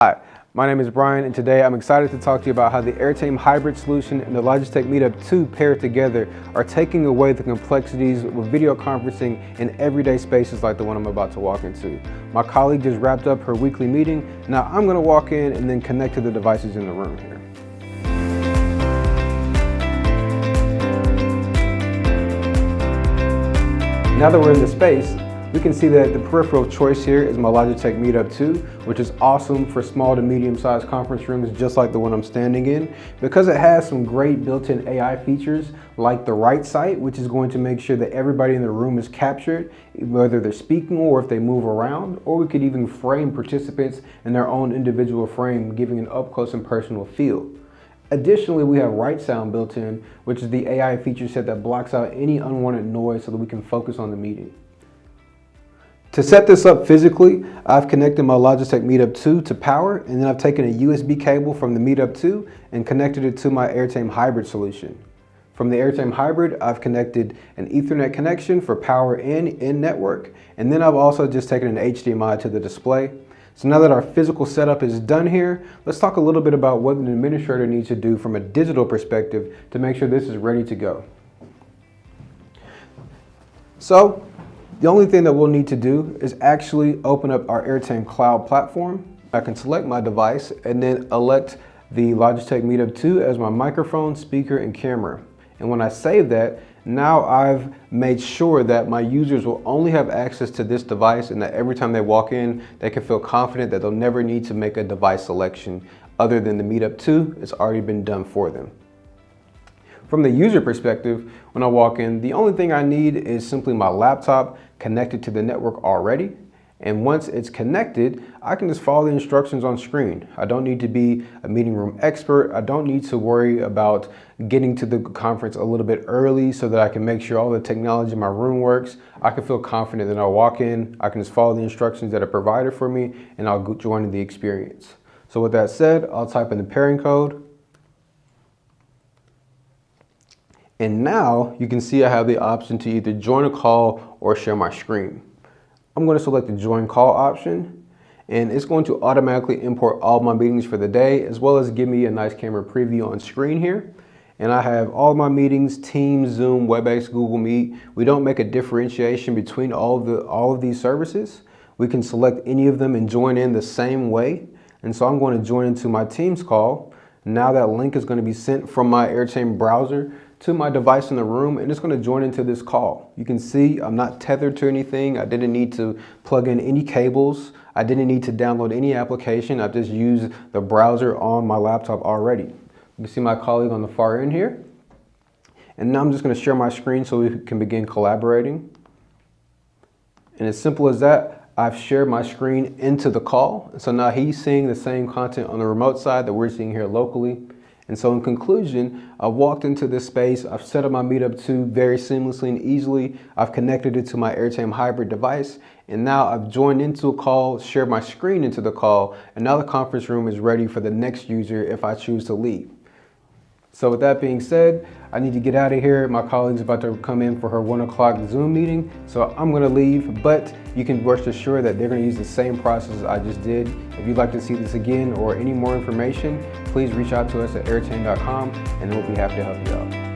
Hi, my name is Brian, and today I'm excited to talk to you about how the Airtame hybrid solution and the Logitech MeetUp 2 paired together are taking away the complexities with video conferencing in everyday spaces like the one I'm about to walk into. My colleague just wrapped up her weekly meeting. Now I'm going to walk in and then connect to the devices in the room here. Now that we're in the space, we can see that the peripheral choice here is my Logitech MeetUp 2, which is awesome for small to medium-sized conference rooms just like the one I'm standing in, because it has some great built-in AI features like the right sight, which is going to make sure that everybody in the room is captured, whether they're speaking or if they move around, or we could even frame participants in their own individual frame, giving an up-close and personal feel. Additionally, we have right sound built in, which is the AI feature set that blocks out any unwanted noise so that we can focus on the meeting. To set this up physically, I've connected my Logitech MeetUp 2 to power, and then I've taken a USB cable from the MeetUp 2 and connected it to my Airtame hybrid solution. From the Airtame hybrid, I've connected an Ethernet connection for power and in-network, and then I've also just taken an HDMI to the display. So now that our physical setup is done here, let's talk a little bit about what an administrator needs to do from a digital perspective to make sure this is ready to go. So, the only thing that we'll need to do is actually open up our Airtame cloud platform. I can select my device and then elect the Logitech MeetUp 2 as my microphone, speaker, and camera. And when I save that, now I've made sure that my users will only have access to this device and that every time they walk in, they can feel confident that they'll never need to make a device selection other than the MeetUp 2. It's already been done for them. From the user perspective, when I walk in, the only thing I need is simply my laptop connected to the network already. And once it's connected, I can just follow the instructions on screen. I don't need to be a meeting room expert. I don't need to worry about getting to the conference a little bit early so that I can make sure all the technology in my room works. I can feel confident that I'll walk in, I can just follow the instructions that are provided for me, and I'll join in the experience. So with that said, I'll type in the pairing code. And now you can see I have the option to either join a call or share my screen. I'm going to select the join call option, and it's going to automatically import all my meetings for the day, as well as give me a nice camera preview on screen here. And I have all my meetings, Teams, Zoom, WebEx, Google Meet. We don't make a differentiation between all of these services. We can select any of them and join in the same way. And so I'm going to join into my Teams call. Now that link is going to be sent from my Airtame browser to my device in the room, and it's going to join into this call. You can see I'm not tethered to anything. I didn't need to plug in any cables. I didn't need to download any application. I've just used the browser on my laptop already. You can see my colleague on the far end here. And now I'm just going to share my screen so we can begin collaborating. And as simple as that, I've shared my screen into the call. So now he's seeing the same content on the remote side that we're seeing here locally. And so in conclusion, I've walked into this space, I've set up my MeetUp 2 very seamlessly and easily, I've connected it to my Airtame hybrid device, and now I've joined into a call, shared my screen into the call, and now the conference room is ready for the next user if I choose to leave. So with that being said, I need to get out of here. My colleague's about to come in for her 1 o'clock Zoom meeting, so I'm gonna leave, but you can rest assured that they're gonna use the same process I just did. If you'd like to see this again or any more information, please reach out to us at airtame.com and we'll be happy to help you out.